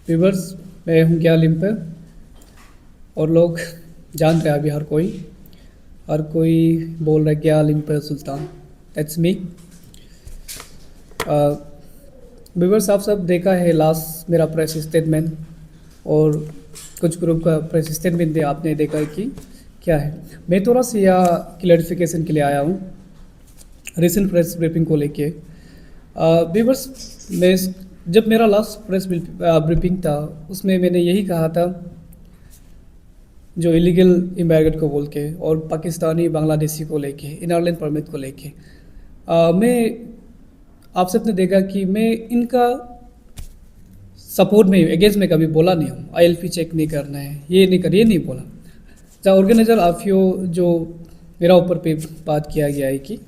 Viewers, मैं हूं क्या लिम्पर और लोग जान रहे हैं अभी हर कोई बोल रहा है क्या लिम्पर सुल्तान। That's me. व्यूवर्स, आप सब देखा है लास्ट मेरा प्रेस स्टेटमेंट और कुछ ग्रुप का प्रेस स्टेटमेंट भी आपने देखा है कि क्या है। मैं थोड़ा सा यह क्लैरिफिकेशन के लिए आया हूँ रिसेंट प्रेस ब्रीफिंग को लेके। व्यूवर्स, मैं जब मेरा लास्ट प्रेस ब्रीफिंग था उसमें मैंने यही कहा था, जो इलीगल इमिग्रेंट को बोल के और पाकिस्तानी बांग्लादेशी को लेके इनर परमिट को लेके मैं आप सबने देखा कि मैं इनका सपोर्ट में अगेंस्ट में कभी बोला नहीं हूँ। ILP चेक नहीं करना है, ये नहीं बोला। जहाँ ऑर्गेनाइजर आफियो जो मेरा ऊपर पे बात किया गया है कि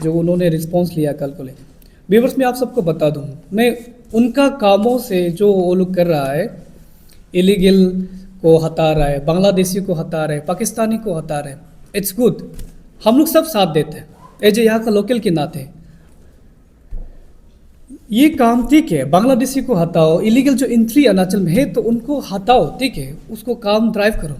जो उन्होंने रिस्पॉन्स लिया कल को लेकर, व्यूअर्स मैं आप सबको बता दूँ, मैं उनका कामों से जो वो लोग कर रहा है, इलीगल को हटा रहा है, बांग्लादेशी को हटा रहा है, पाकिस्तानी को हटा रहा है, इट्स गुड। हम लोग सब साथ देते हैं एज ए यहाँ का लोकल के नाते। ये काम ठीक है, बांग्लादेशी को हटाओ, इलीगल जो एंट्री अरुणाचल में है तो उनको हटाओ, ठीक है, उसको काम ड्राइव करो,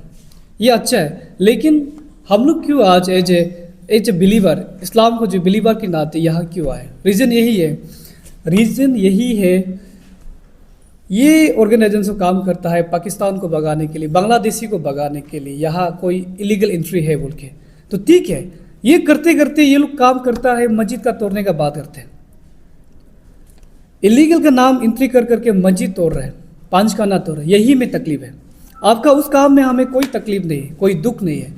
ये अच्छा है। लेकिन हम लोग क्यों आज एज ए बिलीवर, इस्लाम को जो बिलीवर के नाते यहाँ क्यों आए? रीज़न यही है, ये ऑर्गेनाइजेशन काम करता है पाकिस्तान को भगाने के लिए, बांग्लादेशी को भगाने के लिए, यहाँ कोई इलीगल एंट्री है बोल के। तो ठीक है, ये करते करते ये लोग काम करता है मस्जिद का तोड़ने का बात करते हैं। इलीगल का नाम एंट्री कर करके मस्जिद तोड़ रहे हैं, पांचखाना तोड़ रहे हैं, यही में तकलीफ है। आपका उस काम में हमें कोई तकलीफ नहीं है, कोई दुख नहीं है,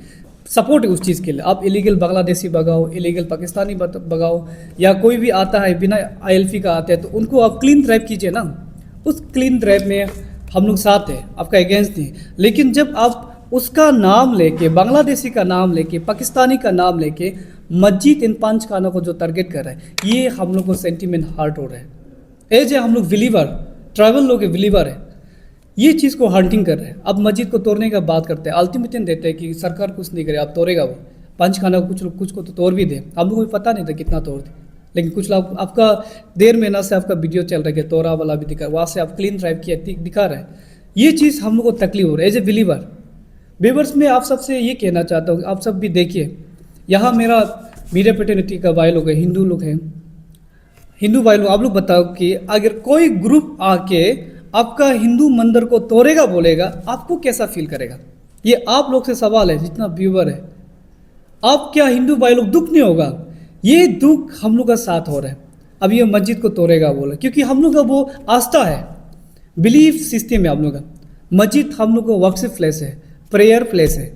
सपोर्ट है उस चीज़ के लिए। आप इलीगल बांग्लादेशी भगाओ, इलीगल पाकिस्तानी भगाओ, या कोई भी आता है बिना ILP का आता है तो उनको आप क्लीन ड्राइव कीजिए ना। उस क्लीन ड्राइव में हम लोग साथ हैं, आपका अगेंस्ट नहीं। लेकिन जब आप उसका नाम लेके, बांग्लादेशी का नाम लेके, पाकिस्तानी का नाम लेके मस्जिद इन पांचखाना को जो टारगेट कर रहे हैं, ये हम लोग को सेंटीमेंट हार्ट हो रहा है। एज ए हम लोग बिलीवर, ट्राइबल लोग बिलीवर है, ये चीज़ को हंटिंग कर रहे हैं। अब मस्जिद को तोड़ने का बात करते हैं, अल्टीमेटम देते हैं कि सरकार कुछ नहीं करे, अब तोड़ेगा वो पंचखाना को, कुछ को तो तोड़ भी दे। हम लोग को पता नहीं था कितना तोड़ दे, लेकिन कुछ लोग आपका 1.5 महीना से आपका वीडियो चल रहा है, तोड़ा वाला भी दिखा, वहाँ से आप क्लीन ड्राइव किया दिखा रहा है। ये चीज़ हम लोग को तकलीफ हो रहा है एज ए बिलीवर। व्यूअर्स, मैं आप सबसे ये कहना चाहता हूँ, आप सब भी देखिए, यहाँ मेरा मीडिया फ्रेटर्निटी का भाई लोग है, हिंदू लोग हैं, हिंदू भाई लोग, आप लोग बताओ कि अगर कोई ग्रुप आके आपका हिंदू मंदिर को तोड़ेगा बोलेगा, आपको कैसा फील करेगा? ये आप लोग से सवाल है, जितना व्यूअर है। आप क्या हिंदू भाई लोग दुख नहीं होगा? ये दुख हम लोग का साथ हो रहा है। अब ये मस्जिद को तोड़ेगा बोला, क्योंकि हम लोग का वो आस्था है, बिलीफ सिस्टम है हम लोग का। मस्जिद हम लोग का वर्शिप प्लेस है, प्रेयर प्लेस है,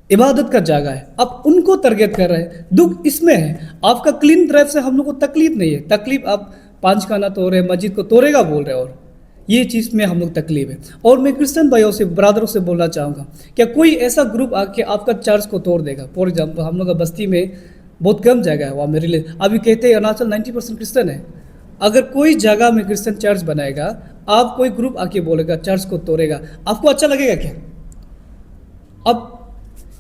इबादत का जगह है। अब उनको टारगेट कर रहे हैं, दुख इसमें है। आपका क्लीन ड्राइव से हम लोग को तकलीफ नहीं है, तकलीफ आप पांचखाना तोड़ रहे, मस्जिद को तोड़ेगा बोल रहे, और ये चीज़ में हम लोग तकलीफ है। और मैं क्रिश्चियन भाइयों से, ब्रदरों से बोलना चाहूँगा, क्या कोई ऐसा ग्रुप आके आपका चर्च को तोड़ देगा? फॉर एग्जाम्पल हम लोग का बस्ती में बहुत कम जगह है, वहाँ में अभी कहते हैं अरुणाचल 90% क्रिश्चियन है। अगर कोई जगह में क्रिश्चियन चर्च बनाएगा, आप कोई ग्रुप आके बोलेगा चर्च को तोड़ेगा, आपको अच्छा लगेगा क्या? अब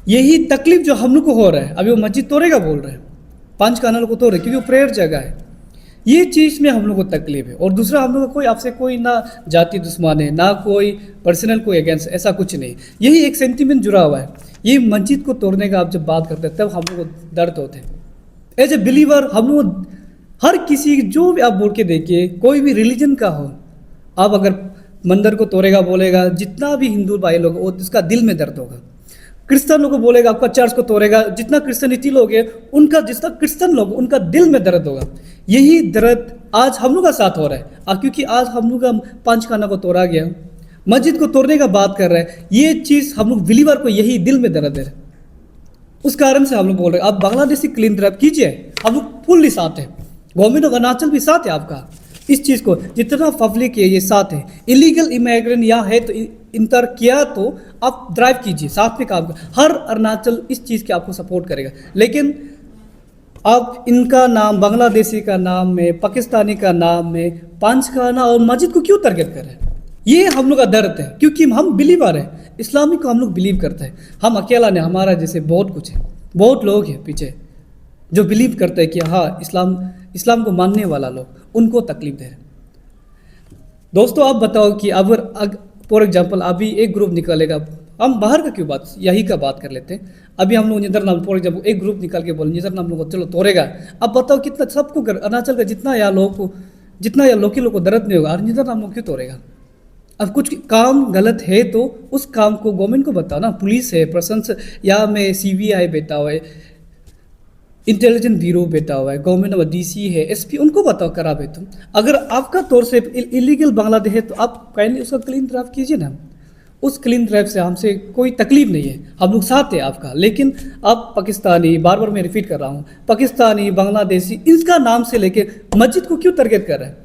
यही तकलीफ जो हम लोग को हो रहा है, अभी वो मस्जिद तोड़ेगा बोल रहे हैं, पांचखाना को तोड़ रहे, क्योंकि वो प्रेयर जगह है। ये चीज़ में हम लोग को तकलीफ है। और दूसरा, हम लोग का कोई आपसे कोई ना जाति दुश्मन है, ना कोई पर्सनल कोई अगेंस्ट, ऐसा कुछ नहीं। यही एक सेंटीमेंट जुड़ा हुआ है। ये मस्जिद को तोड़ने का आप जब बात करते हैं तब हम लोग को दर्द होते हैं एज ए बिलीवर। हम लोग हर किसी, जो भी आप बोल के देखिए, कोई भी रिलीजन का हो, आप अगर मंदिर को तोड़ेगा बोलेगा, जितना भी हिंदू भाई लोग, वो उसका दिल में दर्द होगा। क्रिश्चियन लोग को बोलेगा आपका चर्च को तोड़ेगा, जितना क्रिश्चियनिटी लोग है उनका, जितना क्रिश्चियन लोग, उनका दिल में दर्द होगा। यही दर्द आज हम लोग का साथ हो रहा है, क्योंकि आज हम लोग का पांचखाना को तोड़ा गया, मस्जिद को तोड़ने का बात कर रहे हैं। ये चीज़ हम लोग बिलीवर को यही दिल में दर्द है, उस कारण से हम लोग बोल रहे हैं आप बांग्लादेशी क्लीन ड्राइव कीजिए। हम लोग फुल्ली साथ है, गवर्नमेंट ऑफ अरुणाचल भी साथ है आपका। इस चीज़ को जितना पब्लिक है ये साथ है। इलीगल इमिग्रेंट यहाँ है तो इंटर किया तो आप ड्राइव कीजिए, साथ में काम कर। हर अरुणाचल इस चीज़ के आपको सपोर्ट करेगा। लेकिन आप इनका नाम, बांग्लादेशी का नाम में, पाकिस्तानी का नाम में पांचखाना और मस्जिद को क्यों टारगेट कर रहे हैं? ये हम लोग का दर्द है, क्योंकि हम बिलीवर हैं, इस्लामिक को हम लोग बिलीव करते हैं। हम अकेला नहीं, हमारा जैसे बहुत कुछ है, बहुत लोग हैं पीछे जो बिलीव करते हैं कि हाँ इस्लाम को मानने वाला लोग, उनको तकलीफ दे रहे हैं। दोस्तों आप बताओ कि अगर फॉर एग्जांपल अभी एक ग्रुप निकलेगा, हम बाहर का क्यों बात, यही का बात कर लेते हैं। अभी हम लोग निधर नाम फॉर एग्जाम्पल एक ग्रुप निकाल के बोले निधर नाम लोग चलो तोड़ेगा। अब बताओ कितना सबको अरुणाचल का जितना यहाँ लोगों को, जितना यहाँ लोग लोग को दर्द नहीं होगा, और निधर नाम लोग क्यों तोड़ेगा। अब कुछ काम गलत है तो उस काम को गवर्नमेंट को बताओ ना, पुलिस है, प्रशासन या में सीबीआई बैठा हुआ है, इंटेलिजेंस ब्यूरो बैठा हुआ है, गवर्नमेंट में डीसी है, एसपी, उनको बताओ करावे तुम। अगर आपका तौर से इलीगल बांग्लादेश है तो आप काइंडली उसका क्लीन ड्राफ्ट कीजिए ना। उस क्लीन ड्राइव से हमसे कोई तकलीफ नहीं है, हम लोग साथ हैं आपका। लेकिन आप पाकिस्तानी, बार बार मैं रिपीट कर रहा हूँ, पाकिस्तानी, बांग्लादेशी, इसका नाम से लेके मस्जिद को क्यों टारगेट कर रहे हैं,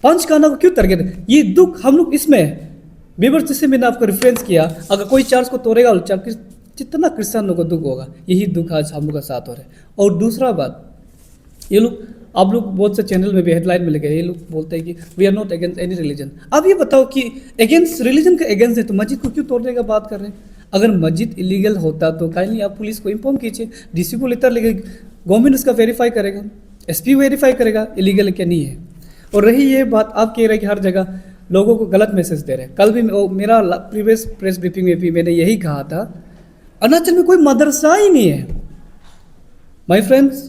पंचकाना को क्यों टारगेट। ये दुख हम लोग इसमें है। बेबर जिससे मैंने आपको रेफरेंस किया, अगर कोई चर्च को तोड़ेगा और जितना क्रिश्चियनों को दुख होगा, यही दुख आज हम लोग का साथ हो रहा है। और दूसरा बात, ये लोग, आप लोग बहुत से चैनल में भी हेडलाइन में लिखे, ये लोग बोलते हैं कि we are not against any religion. अब ये बताओ कि अगेंस्ट रिलीजन का अगेंस्ट है तो मस्जिद को क्यों तोड़ने का बात कर रहे हैं। अगर मस्जिद इलीगल होता तो काइंडली आप पुलिस को इन्फॉर्म कीजिए, डीसी को लेटर लिखे, गवर्नमेंट इसका वेरीफाई करेगा, एसपी वेरीफाई करेगा इलीगल है क्या नहीं है। और रही ये बात, आप कह रहे हैं कि हर जगह लोगों को गलत मैसेज दे रहे हैं। कल भी मेरा प्रीवियस प्रेस ब्रीफिंग में भी मैंने यही कहा था, अरुणाचल में कोई मदरसा ही नहीं है। My friends,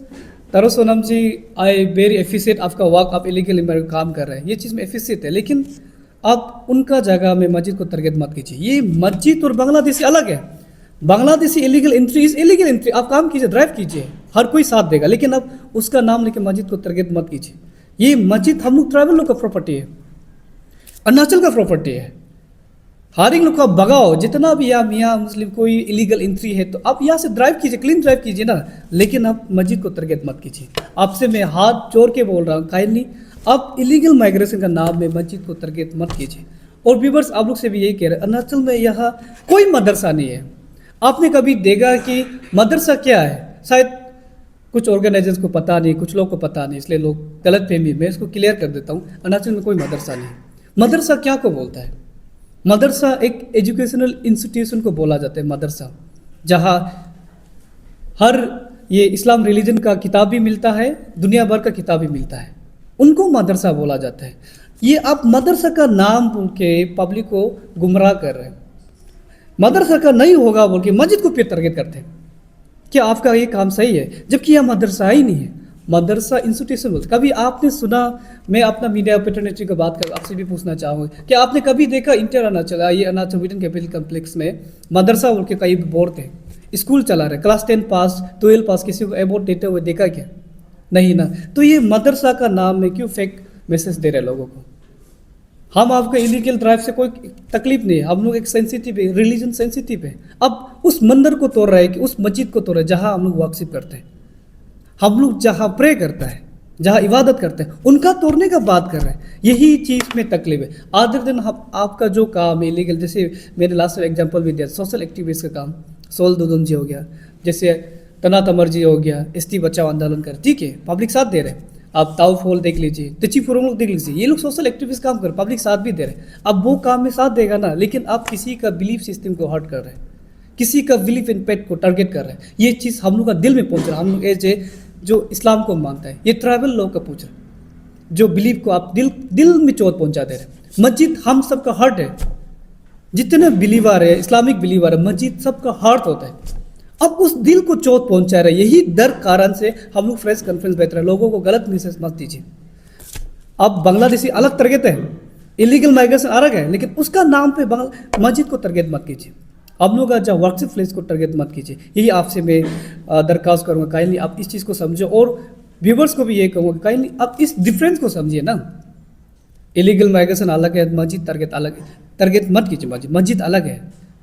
Taro Sonam ji, I very efficient आपका वर्क, आप इलीगल में काम कर रहे हैं, ये चीज़ में एफिशिएंट है। लेकिन आप उनका जगह में मस्जिद को टारगेट मत कीजिए। ये मस्जिद और बांग्लादेशी अलग है। Bangladeshi illegal entry is illegal entry, आप काम कीजिए, ड्राइव कीजिए, हर कोई साथ देगा। लेकिन आप उसका नाम लेके मस्जिद को टारगेट मत कीजिए। ये मस्जिद हम लोग ट्राइबल लोग का प्रॉपर्टी है, अरुणाचल का प्रॉपर्टी है। हर एक लोग को आप भगाओ, जितना भी यहाँ मियाँ मुस्लिम कोई इलीगल एंट्री है तो आप यहाँ से ड्राइव कीजिए, क्लीन ड्राइव कीजिए ना। लेकिन आप मस्जिद को टारगेट मत कीजिए। आपसे मैं हाथ जोड़ के बोल रहा हूँ, काइंडली आप इलीगल माइग्रेशन का नाम में मस्जिद को टारगेट मत कीजिए। और व्यूवर्स, आप लोग से भी यही कह रहे हैं, अरुणाचल में यहाँ कोई मदरसा नहीं है। आपने कभी देखा कि मदरसा क्या है? शायद कुछ ऑर्गेनाइजर्स को पता नहीं, कुछ लोग को पता नहीं, इसलिए लोग गलत फहमी में इसको क्लियर कर देता हूँ। अरुणाचल में कोई मदरसा नहीं। मदरसा क्या को बोलता है? मदरसा एक एजुकेशनल इंस्टीट्यूशन को बोला जाता है मदरसा, जहाँ हर ये इस्लाम रिलीजन का किताब भी मिलता है, दुनिया भर का किताब भी मिलता है, उनको मदरसा बोला जाता है। ये आप मदरसा का नाम बोल के पब्लिक को गुमराह कर रहे हैं। मदरसा का नहीं होगा बोल के मस्जिद को फिर टारगेट करते हैं। क्या आपका ये काम सही है? जबकि यह मदरसा ही नहीं है, मदरसा इंस्टीट्यूशन बोलते। कभी आपने सुना, मैं अपना मीडिया ऑपर्चुनिटी की बात कर आपसे भी पूछना चाहूँगा, क्या आपने कभी देखा इंटर अरुणाचल, ये अरुणाचल मीडियम कैपिटल कम्प्लेक्स में मदरसा बोल के कई बोर्ड थे, स्कूल चला रहे, क्लास 10 पास 12 पास किसी को अवार्ड देते हुए देखा क्या? नहीं ना। तो ये मदरसा का नाम में क्यों फेक मैसेज दे रहे लोगों को? हम आपको इलीगल ड्राइव से कोई तकलीफ नहीं है, हम लोग एक सेंसिटिव है, रिलीजन सेंसिटिव है। अब उस मंदिर को तोड़ रहे हैं कि उस मस्जिद को तोड़ रहे हैं जहाँ हम लोग वर्शिप करते हैं, हम लोग जहाँ प्रे करता है, जहाँ इबादत करते हैं, उनका तोड़ने का बात कर रहे हैं। यही चीज़ में तकलीफ है। आज दिन हम आपका जो काम है इलीगल, जैसे मैंने लास्ट में एग्जांपल भी दिया, सोशल एक्टिविस्ट का काम, सोल दुदुन जी हो गया, जैसे तना तमर जी हो गया, एसटी बचाओ आंदोलन कर, ठीक है, पब्लिक साथ दे रहे हैं। आप ताऊ फोल देख लीजिए, तिची फुरोंग लोग देख लीजिए, ये लोग सोशल एक्टिविस्ट काम कर, पब्लिक साथ भी दे रहे हैं। अब वो काम में साथ देगा ना, लेकिन आप किसी का बिलीफ सिस्टम को हर्ट कर रहे हैं, किसी का बिलीफ इन पेट को टारगेट कर रहे हैं। ये चीज़ हम लोग का दिल में पहुंच रहा है। हम लोग एज जो इस्लाम को मानता है, ये ट्राइबल लोग का पूछ रहे, जो बिलीव को आप दिल में चोट पहुंचा दे रहे। मस्जिद हम सबका हार्ट है, जितने बिलीवर है, इस्लामिक बिलीवर है, मस्जिद सबका हार्ट होता है। अब उस दिल को चोट पहुंचा रहे, यही डर कारण से हम लोग प्रेस कॉन्फ्रेंस बैठ रहे हैं। लोगों को गलत मैसेज मत दीजिए। अब बांग्लादेशी अलग टारगेट है, इलीगल माइग्रेशन अलग है, लेकिन उसका नाम पे मस्जिद को टारगेट मत कीजिए। आप लोग जहाँ वर्कशिप प्लेस को टारगेट मत कीजिए। यही आपसे मैं दरख्वास्त करूँगा, काइंडली आप इस चीज़ को समझो। और व्यूवर्स को भी ये कहूँगा, काइंडली आप इस डिफरेंस को समझिए ना। इलीगल माइग्रेशन अलग है, मस्जिद टारगेट अलग है, टारगेट मत कीजिए। मस्जिद अलग है,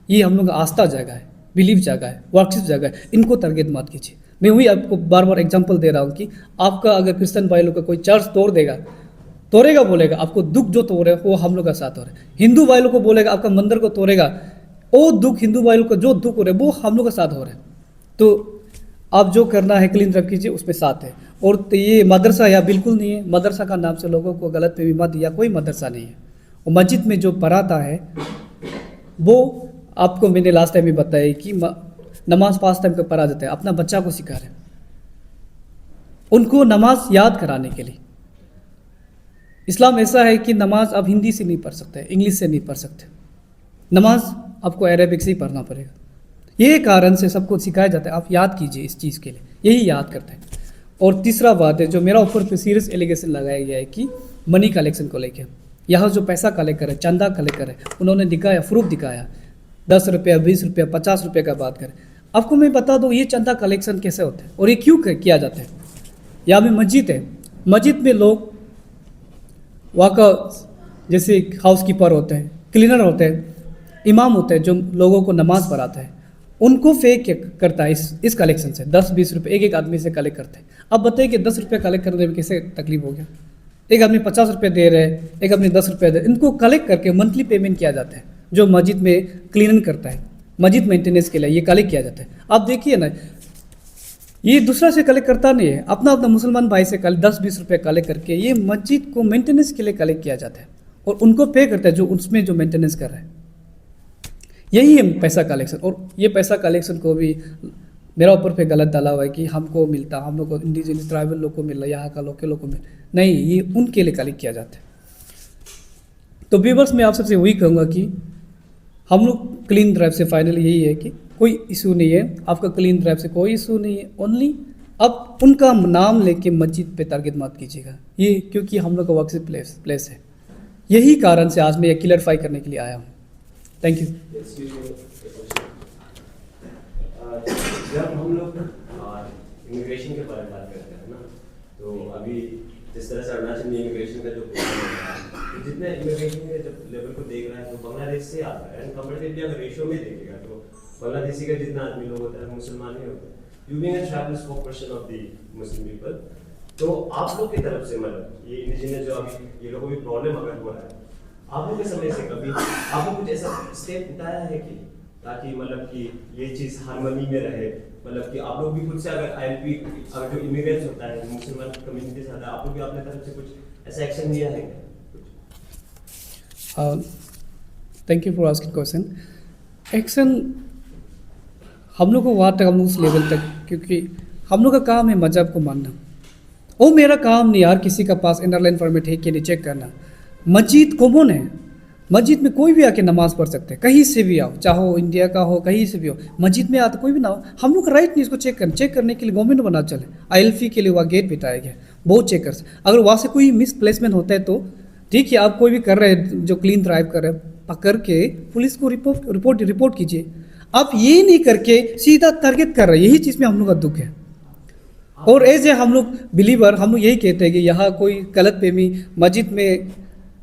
ये हम लोग का आस्था जगह है, बिलीव जगह है, वर्कशिप जगह है, इनको टारगेट मत कीजिए। मैं वही आपको बार बार एग्जांपल दे रहा हूँ कि आपका अगर क्रिश्चियन भाई लोग का कोई चर्च तोड़ेगा बोलेगा, आपको दुख जो तोड़े वो हम लोग का साथ हो रहा है। हिंदू भाई लोग को बोलेगा आपका मंदिर को तोड़ेगा, वो दुख हिंदू भाई लोग को जो दुख हो रहा है वो हम लोग का साथ हो रहा है। तो आप जो करना है क्लीन रख कीजिए, उसमें साथ है। और तो ये मदरसा या बिल्कुल नहीं है, मदरसा का नाम से लोगों को गलत फहमी मत दिया, कोई मदरसा नहीं है। और मस्जिद में जो पढ़ाता है वो आपको मैंने लास्ट टाइम भी बताया कि नमाज 5 टाइम का पढ़ा जाता है, अपना बच्चा को सिखा रहे, उनको नमाज याद कराने के लिए। इस्लाम ऐसा है कि नमाज आप हिंदी से नहीं पढ़ सकते, इंग्लिश से नहीं पढ़ सकते, नमाज आपको अरेबिक से ही पढ़ना पड़ेगा। यही कारण से सबको सिखाया जाता है, आप याद कीजिए इस चीज़ के लिए, यही याद करते हैं। और तीसरा बात है जो मेरा ऊपर पे सीरियस एलिगेशन लगाया गया है कि मनी कलेक्शन को लेकर, यहाँ जो पैसा कलेक्ट करे, चंदा कलेक्ट करे, उन्होंने दिखाया, प्रूफ दिखाया, 10 रुपया, 20 रुपया, 50 रुपये का बात करें। आपको मैं बता दूँ ये चंदा कलेक्शन कैसे होता है और ये क्यों किया जाता है। यहाँ में मस्जिद है, मस्जिद में लोग वहाँ का जैसे हाउस कीपर होते हैं, क्लीनर होते हैं, इमाम होते हैं जो लोगों को नमाज पढ़ाता है, उनको फेक करता है इस कलेक्शन से 10-20 रुपये एक एक आदमी से कलेक्ट करते हैं। अब बताइए कि 10 रुपये कलेक्ट करने में कैसे तकलीफ हो गया। एक आदमी 50 रुपये दे रहे हैं, एक आदमी 10 रुपये दे, इनको कलेक्ट करके मंथली पेमेंट किया जाता है। जो मस्जिद में क्लीनिंग करता है, मस्जिद मेंटेनेंस के लिए ये कलेक्ट किया जाता है। आप देखिए ना, ये दूसरा से कलेक्ट करता नहीं है, अपना अपना मुसलमान भाई से 10-20 रुपये कलेक्ट करके ये मस्जिद को मेंटेनेंस के लिए कलेक्ट किया जाता है और उनको पे करता है जो उसमें जो मेंटेनेंस कर रहा है। यही है पैसा कलेक्शन। और ये पैसा कलेक्शन को भी मेरा ऊपर पे गलत डाला हुआ है कि हमको मिलता, हम लोग को इंडिजिनस ट्राइबल लोग को मिल रहा है, यहाँ का लोकल लोग को मिल नहीं, ये उनके लिए कलेक्ट किया जाता है। तो व्यूअर्स मैं आप सबसे वही कहूँगा कि हम लोग क्लीन ड्राइव से फाइनली यही है कि कोई इशू नहीं है, आपका क्लीन ड्राइव से कोई इशू नहीं है, ओनली अब उनका नाम लेके मस्जिद पे टारगेट मत कीजिएगा, ये क्योंकि हम लोग का वर्क प्लेस है। यही कारण से आज मैं ये क्लियरफाई करने के लिए आया हूँ। Thank you. जब हम लोग इमिग्रेशन के बारे में बात करते हैं ना, तो अभी जिस तरह से अरुणाचल में इमिग्रेशन का जो तो जितने इमिग्रेशन के जब लेवल को देख रहा है तो बांग्लादेश से आता है, एंड कंपैरेटिवली अगर रेशियो में देखेगा तो बांग्लादेशी का जितना आदमी लोग होता है मुसलमान ही होता है। You being a travel spokesperson of the Muslim people, तो आप लोग की तरफ से मतलब ये इंडिजिनस जो अभी ये लोगों को भी प्रॉब्लम अगर हो रहा है, आप लोग के समय से कभी आपको कुछ ऐसा स्टेप उठाया है कि ताकि मतलब कि ये चीज़ हार्मनी में रहे, मतलब कि आप लोग भी खुद से अगर आईएलपी अगर जो इमिग्रेंट्स होता है मुसलमान कम्युनिटी से आता है, आप लोग भी अपने तरफ से कुछ ऐसा एक्शन लिया है? Thank you for asking question. Action हम लोग को वहाँ तक, हम लोग उस लेवल तक, क्योंकि हम लोग का काम है मजहब को मानना। वो मेरा काम नहीं यार किसी का पास इंटरलाइन परमिट है कि नहीं चेक करना। मस्जिद कॉमन है, मस्जिद में कोई भी आके नमाज़ पढ़ सकते हैं, कहीं से भी आओ, चाहे वो इंडिया का हो, कहीं से भी हो, मस्जिद में आता कोई भी ना हो, हम लोग का राइट नहीं इसको चेक करने के लिए गवर्नमेंट बना चले। आईएलपी के लिए वहाँ गेट बिठाया गया, बहुत चेकर्स। अगर वहाँ से कोई मिस प्लेसमेंट होता है तो ठीक है, आप कोई भी कर रहे हैं जो क्लीन ड्राइव कर रहे हैं, पकड़ के पुलिस को रिपोर्ट कीजिए। आप ये नहीं करके सीधा टारगेट कर रहे हैं, यही चीज़ में हम लोग का दुख है। और एज ए हम लोग बिलीवर, हम लोग यही कहते हैं कि यहाँ कोई गलत फहमी, मस्जिद में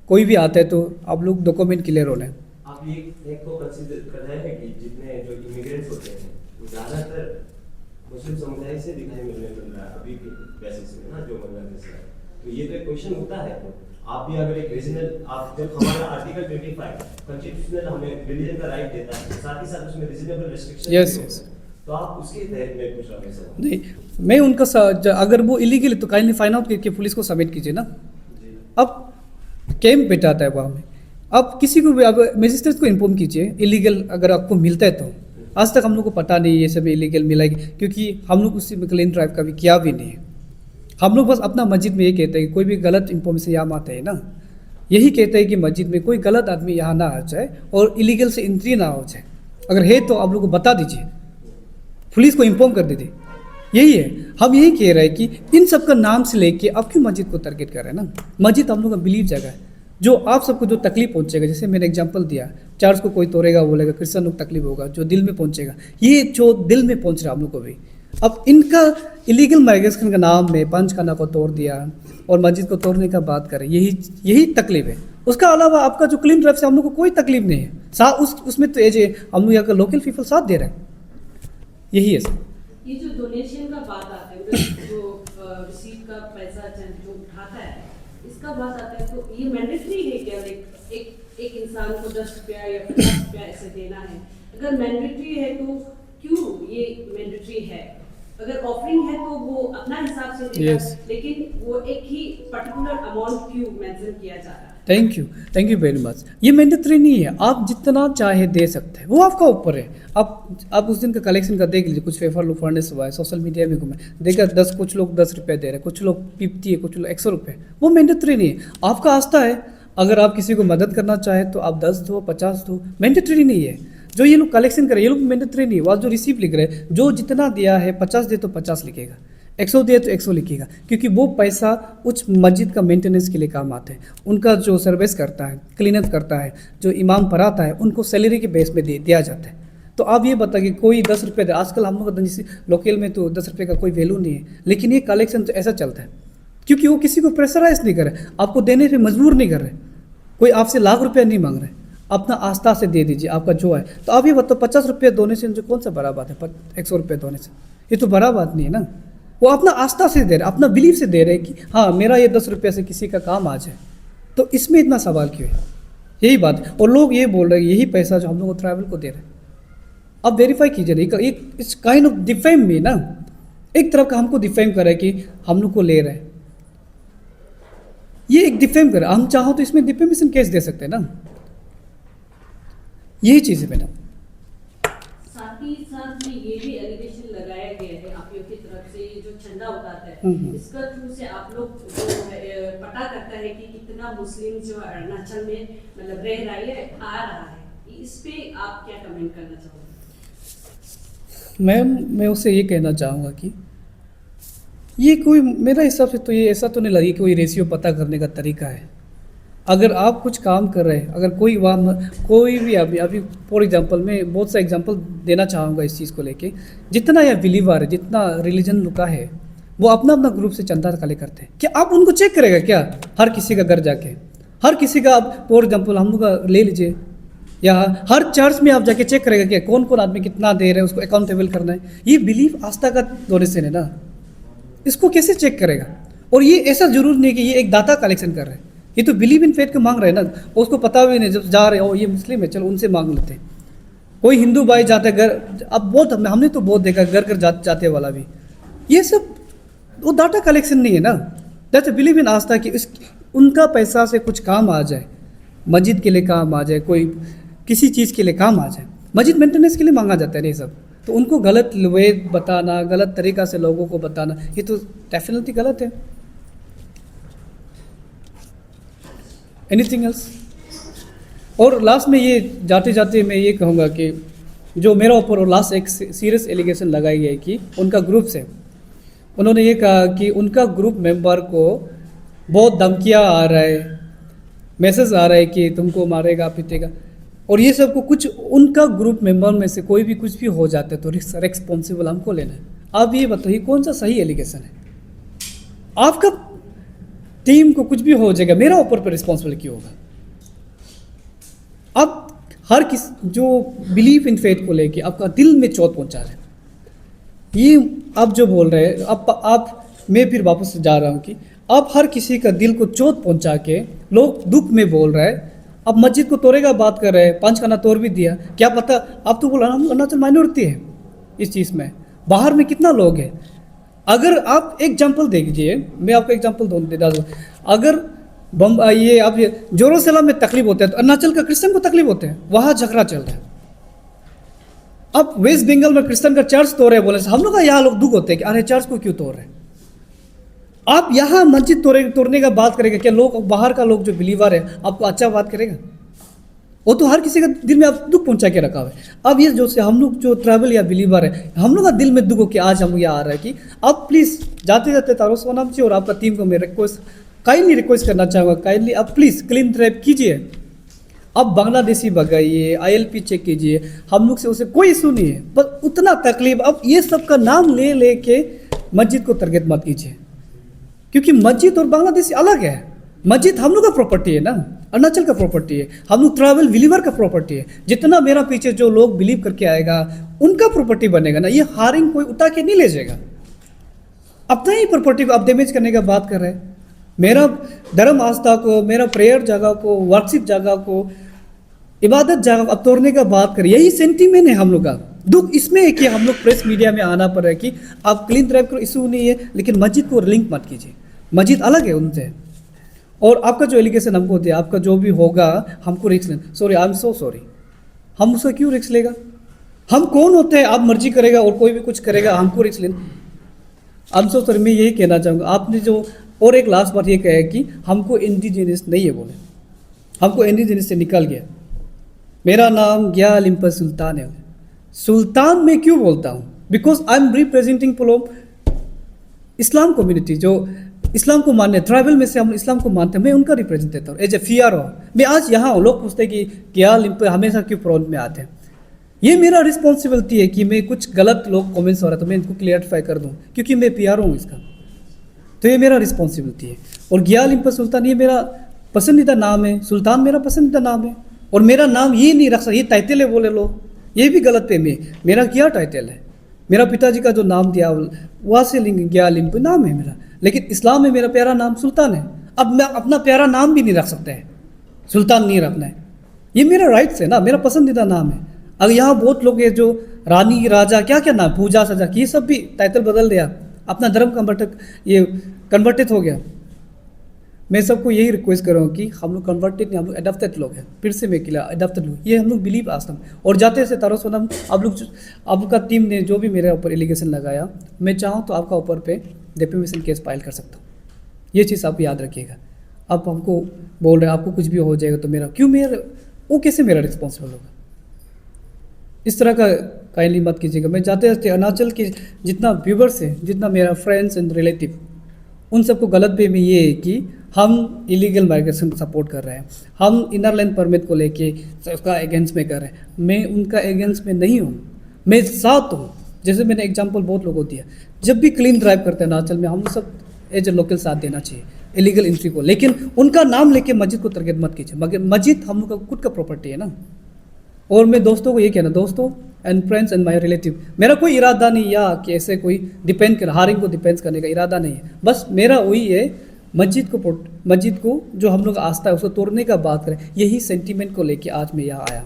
कोई भी आता है तो आप लोग डॉक्यूमेंट क्लियर होना है। आप ये एक को कंसीडर कर रहे हैं कि जितने जो इमिग्रेंट्स होते हैं वो ज़्यादातर मुस्लिम समुदाय से दिखाई मिल रहा है अभी के बेसिस में ना, जो बांग्लादेश है, तो ये तो एक क्वेश्चन उठता है। तो आप भी अगर एक रीजनल, आप जब हमारा आर्टिकल 25 कॉन्स्टिट्यूशनल हमें रिलीजन का राइट देता है, साथ ही साथ उसमें रीजनेबल रिस्ट्रिक्शन यस, तो आप उसके तहत में पूछ रहा हूँ। नहीं, मैं उनका अगर वो इलीगल है तो काइंडली फाइंड आउट करके पुलिस को सबमिट कीजिए ना। अब कैंप बैठाता है वहाँ में, आप किसी को भी, अब मजिस्ट्रेट को इन्फॉर्म कीजिए इलीगल अगर आपको मिलता है तो। आज तक हम लोग को पता नहीं ये सब इलीगल मिला है, क्योंकि हम लोग उसी में क्लीन ड्राइव का भी किया भी नहीं है। हम लोग बस अपना मस्जिद में ये कहते हैं कि कोई भी गलत इन्फॉर्मेशन यहाँ आते हैं ना, यही कहते हैं कि मस्जिद में कोई गलत आदमी यहाँ ना आ जाए और इलीगल से एंट्री ना हो जाए। अगर है तो आप लोग को बता दीजिए, पुलिस को इन्फॉर्म कर दीजिए। यही है, हम यही कह रहे हैं कि इन सब का नाम से लेके आप क्यों मस्जिद को टारगेट कर रहे हैं ना। मस्जिद हम लोग का बिलीव जगह है, जो आप सबको जो तकलीफ पहुंचेगा, जैसे मैंने एग्जांपल दिया, चर्च को कोई तोड़ेगा बोलेगा, क्रिश्चियन लोग तकलीफ होगा, जो दिल में पहुंचेगा, ये जो दिल में पहुंच रहा है हम लोग को भी। अब इनका इलीगल माइग्रेशन के नाम में पंचखाना को तोड़ दिया और मस्जिद को तोड़ने का बात करें, यही तकलीफ है। उसका अलावा आपका जो क्लीन ड्राइव से हम लोग को कोई तकलीफ नहीं है। उसमें तो एज हम लोग यहाँ का लोकल पीपल साथ दे रहे हैं, यही है सर। ये जो डोनेशन का बात आता है, मतलब जो रिसीट का पैसा जो उठाता है, इसका बात आता है, तो ये मैंडेटरी है क्या? एक इंसान को 10 रुपया या 50 रुपया ऐसे देना है? अगर मैंडेटरी है तो क्यों ये मैंडेटरी है? अगर ऑफरिंग है तो वो अपना हिसाब से देगा, लेकिन वो एक ही पर्टिकुलर अमाउंट क्यों मेंशन किया जा रहा है? Thank you very much. ये मैंडेटरी नहीं है, आप जितना चाहे दे सकते हैं, वो आपका ऊपर है। आप उस दिन का कलेक्शन का देख लीजिए, कुछ पेपर लुफाड़नेस हुआ है, सोशल मीडिया में घूमे, देखा कुछ लोग 10 रुपये दे रहे हैं, कुछ लोग 50 है, कुछ लोग 100 रुपये। वो मैंडेटरी नहीं है, आपका आस्था है। अगर आप किसी को मदद करना चाहे तो आप 10 दो, 50 दो, मैंडेटरी नहीं है। जो ये लोग कलेक्शन करें, ये लोग मैंडेटरी नहीं है। वो जो रिसीप लिख रहे हैं, जो जितना दिया है 50 दे तो 50 लिखेगा, 100 दिए तो 100 लिखेगा, क्योंकि वो पैसा उस मस्जिद का मेंटेनेंस के लिए काम आते हैं। उनका जो सर्विस करता है, क्लीनअप करता है, जो इमाम पढ़ाता है, उनको सैलरी के बेस पे दिया जाता है। तो आप ये बताइए कि कोई 10 रुपये दे, आजकल हम लोग जैसे लोकल में तो 10 रुपये का कोई वैल्यू नहीं है, लेकिन ये कलेक्शन तो ऐसा चलता है, क्योंकि वो किसी को प्रेशराइज नहीं कर रहे, आपको देने पर मजबूर नहीं कर रहे, कोई आपसे लाख रुपया नहीं मांग रहे, अपना आस्था से दे दीजिए, आपका जो है। तो आप ये बताओ 50 रुपये दोने से जो कौन सा बड़ा बात है, 100 रुपये दोने से, ये तो बड़ा बात नहीं है ना। वो अपना आस्था से दे रहे, अपना बिलीफ से दे रहे कि हाँ मेरा ये 10 रुपये से किसी का काम आ जाए, तो इसमें इतना सवाल क्यों है? यही बात है। और लोग ये बोल रहे हैं यही पैसा जो हम लोग को ट्रैवल को दे रहे हैं, अब वेरीफाई कीजिए। इट्स काइंड ऑफ डिफेम में ना, एक तरफ का हमको डिफेम कर रहा है कि हम लोग को ले रहे हैं, ये एक डिफेम कर रहा है। हम चाहो तो इसमें डिफेमेशन केस दे सकते हैं ना, यही चीज़ है मैडम। साथ ही साथ में ये भी एलिगेशन लगाया गया है आप लोग की तरफ से, ये जो झंडा उठाता है इसका थ्रू से आप लोग जो है पता करता है कि कितना मुस्लिम जो अरुणाचल में मतलब रह रहा है, आ रहा है। इस पे आप क्या कमेंट करना चाहोगे? मैम मैं उससे ये कहना चाहूँगा कि ये कोई, मेरा हिसाब से तो ये ऐसा तो नहीं लगी कोई रेशियो पता करने का तरीका है। अगर आप कुछ काम कर रहे हैं, अगर कोई भी अभी फॉर एग्जांपल मैं बहुत सा एग्जांपल देना चाहूँगा इस चीज़ को लेके, जितना यह बिलीवर है, जितना रिलीजन लुका है, वो अपना अपना ग्रुप से चंदा कलेक्ट करते हैं। क्या आप उनको चेक करेगा क्या? हर किसी का घर जाके, हर किसी का, आप फॉर एग्जाम्पल हम लोग का ले लीजिए, या हर चर्च में आप जाके चेक करेगा क्या कौन कौन आदमी कितना दे रहे हैं, उसको अकाउंटेबल करना है। ये बिलीफ आस्था का डोनेशन है ना, इसको कैसे चेक करेगा? और ये ऐसा जरूर नहीं कि ये एक दाता कलेक्शन कर रहे हैं, ये तो बिलीव इन फेथ को मांग रहे हैं ना, उसको पता भी नहीं, जब जा रहे हो ये मुस्लिम है चलो उनसे मांग लेते हैं। कोई हिंदू भाई जाते घर, अब बहुत हमने तो बहुत देखा घर घर जाते वाला भी, ये सब वो डाटा कलेक्शन नहीं है ना, दैट्स बिलीव इन आस्था कि उनका पैसा से कुछ काम आ जाए, मस्जिद के लिए काम आ जाए, कोई किसी चीज़ के लिए काम आ जाए। मस्जिद मेंटेनेंस के लिए मांगा जाता है ये सब, तो उनको गलत वे बताना, गलत तरीका से लोगों को बताना, ये तो डेफिनेटली गलत है। Anything else? और लास्ट में ये जाते जाते मैं ये कहूँगा कि जो मेरा ऊपर और लास्ट एक सीरियस एलिगेशन लगाई गई कि उनका ग्रुप से उन्होंने ये कहा कि उनका ग्रुप मेंबर को बहुत धमकियाँ आ रहा है, मैसेज आ रहा है कि तुमको मारेगा पीटेगा, और ये सब को कुछ उनका ग्रुप मेंबर में से कोई भी कुछ भी हो जाता है तो रिस्पॉन्सिबल हमको लेना है। आप ये बताइए कौन सा सही एलिगेशन है? आपका टीम को कुछ भी हो जाएगा, मेरा ऊपर पर रिस्पॉन्सिबल क्यों होगा? आप हर किस जो बिलीफ इन फेथ को लेके आपका दिल में चोट पहुंचा रहे हैं, ये आप जो बोल रहे हैं, आप मैं फिर वापस जा रहा हूँ कि आप हर किसी का दिल को चोट पहुंचा के लोग दुख में बोल रहे हैं। अब मस्जिद को तोड़ेगा बात कर रहे हैं, 5 खाना तोड़ भी दिया, क्या पता, आप तो बोला अरुणाचल माइनॉरिटी है इस चीज़ में, बाहर में कितना लोग हैं। अगर आप एग्जाम्पल देखिए, मैं आपको एग्जाम्पल दे दूँ, अगर ये आप जेरूसलम में तकलीफ होता है तो अरुणाचल का क्रिश्चियन को तकलीफ होते हैं, वहाँ झगड़ा चल रहा है। अब वेस्ट बंगाल में क्रिश्चियन का चर्च तोड़ रहे बोले, हम लोग का यहाँ लोग दुख होते हैं कि अरे चर्च को क्यों तोड़ रहे हैं। आप यहाँ मस्जिद तोड़ने का बात करेगा क्या? लोग बाहर का लोग जो बिलीवर है आपको अच्छा बात करेगा? वो तो हर किसी का दिल में आप दुख पहुंचा के रखा हुआ है। अब ये जो से हम लोग जो ट्रैवल या बिलीवर है, हम लोग का दिल में दुख हो कि आज हम यहाँ आ रहा है कि आप प्लीज़ जाते जाते तारो सोनाम जी और आपका टीम को मैं काइंडली रिक्वेस्ट करना चाहूँगा, काइंडली आप प्लीज़ क्लीन ट्रैप कीजिए, आप बांग्लादेशी भगाइए, ILP चेक कीजिए, हम लोग से उसे कोई इशू नहीं है, बस उतना तकलीफ। अब ये सब का नाम ले के मस्जिद को तरगेत मत कीजिए, क्योंकि मस्जिद और बांग्लादेशी अलग है। मस्जिद हम लोग का प्रॉपर्टी है ना, अरुणाचल का प्रॉपर्टी है, हम लोग ट्रैवल बिलीवर का प्रॉपर्टी है। जितना मेरा पीछे जो लोग बिलीव करके आएगा उनका प्रॉपर्टी बनेगा ना, ये हारिंग कोई उठा के नहीं ले जाएगा। अपना ही प्रॉपर्टी को आप डैमेज करने का बात कर रहे हैं। मेरा धर्म आस्था को, मेरा प्रेयर जगह को, वर्शिप जगह को, इबादत जगह को अब तोड़ने का बात करें, यही सेंटीमेंट है हम लोग का। दुख इसमें है कि हम लोग प्रेस मीडिया में आना पड़ रहा है कि आप क्लीन ड्राइव करो, इशू नहीं है, लेकिन मस्जिद को लिंक मत कीजिए, मस्जिद अलग है उनसे। और आपका जो एलिगेशन हमको दिया, आपका जो भी होगा हमको रिस्क लेना। Sorry, I am so sorry. हम उसका क्यों रिस्क लेगा? हम कौन होते हैं? आप मर्जी करेगा और कोई भी कुछ करेगा, हमको रिस्क लेना। I am so sorry. मैं यही कहना चाहूँगा, आपने जो और एक लास्ट बात ये कहा है कि हमको इंडिजिनियस नहीं है बोले, हमको इंडिजिनियस से निकल गया। मेरा नाम ग्या लिम्पा सुल्तान है। सुल्तान मैं क्यों बोलता हूँ? Because I am representing from Islam community, जो इस्लाम को मानने, ट्राइबल में से हम इस्लाम को मानते हैं, मैं उनका रिप्रेजेंट देता हूँ एज ए FRO। मैं आज यहाँ हूँ, लोग पूछते हैं कि ग्या लिम्पा हमेशा क्यों फ्रंट में आते हैं। ये मेरा रिस्पॉन्सिबिलिटी है कि मैं कुछ गलत लोग कमेंट्स हो रहा है तो मैं इनको क्लियरिफाई कर दूँ, क्योंकि मैं PRO हूँ इसका। तो ये मेरा रिस्पॉन्सिबिलिटी है। और ग्या लिम्पा सुल्तान ये मेरा पसंदीदा नाम है, सुल्तान मेरा पसंदीदा नाम है। और मेरा नाम ये नहीं रख सकता, ये टाइटल है बोले लोग, ये भी गलत है। मेरा क्या टाइटल है? मेरा पिताजी का जो नाम दिया वासिलिंग ग्या लिम्पा नाम है मेरा, लेकिन इस्लाम में मेरा प्यारा नाम सुल्तान है। अब मैं अपना प्यारा नाम भी नहीं रख सकता है, सुल्तान नहीं रखना है, ये मेरा राइट्स है ना, मेरा पसंदीदा नाम है। अब यहाँ बहुत लोग हैं जो रानी राजा क्या क्या नाम, पूजा सजा, ये सब भी टाइटल बदल दिया, अपना धर्म कन्वर्टेड हो गया। मैं सबको यही रिक्वेस्ट कर रहा हूँ कि हम लोग कन्वर्टेड नहीं, हम लोग एडप्टेड लोग हैं। फिर से मैं किला एडप्टेड लोग, ये हम लोग बिलीव आसम। और जाते से तारो सोनम, आप लोग आपका टीम ने जो भी मेरे ऊपर एलिगेशन लगाया, मैं चाहूँ तो आपका ऊपर पे डिफेमेशन केस फाइल कर सकता हूँ। ये चीज़ आप याद रखिएगा। आप हमको बोल रहे हैं आपको कुछ भी हो जाएगा तो मेरा क्यों, मेरा वो कैसे मेरा रिस्पॉन्सिबल होगा? इस तरह का काइंडली मत कीजिएगा। मैं जाते जाते अरुणाचल के जितना व्यूवर्स है, जितना मेरा फ्रेंड्स एंड रिलेटिव, उन सबको गलत फहमी ये है कि हम इलीगल माइग्रेशन को सपोर्ट कर रहे हैं, हम इनर लाइन परमिट को लेके उसका अगेंस्ट में कर रहे हैं। मैं उनका अगेंस्ट में नहीं हूँ, मैं साथ हूँ। जैसे मैंने एग्जांपल बहुत लोगों को दिया, जब भी क्लीन ड्राइव करते हैं अरुणाचल में, हम सब एज ए लोकल साथ देना चाहिए इलीगल एंट्री को। लेकिन उनका नाम लेके मस्जिद को टारगेट मत कीजिए, मगर मस्जिद हम लोग का खुद का प्रॉपर्टी है ना। और मैं दोस्तों को ये कहना, दोस्तों and friends and my relative, मेरा कोई इरादा नहीं या कि ऐसे कोई डिपेंड कर हारिंग को डिपेंड करने का इरादा नहीं है। बस मेरा वही है, मस्जिद को जो हम लोग आस्था है उसको तोड़ने का बात करें, यही सेंटीमेंट को लेके आज मैं यहाँ आया।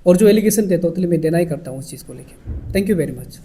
और जो एलिगेशन देता हूँ तो मैं देना ही करता हूँ उस चीज़ को लेके। Thank you very much.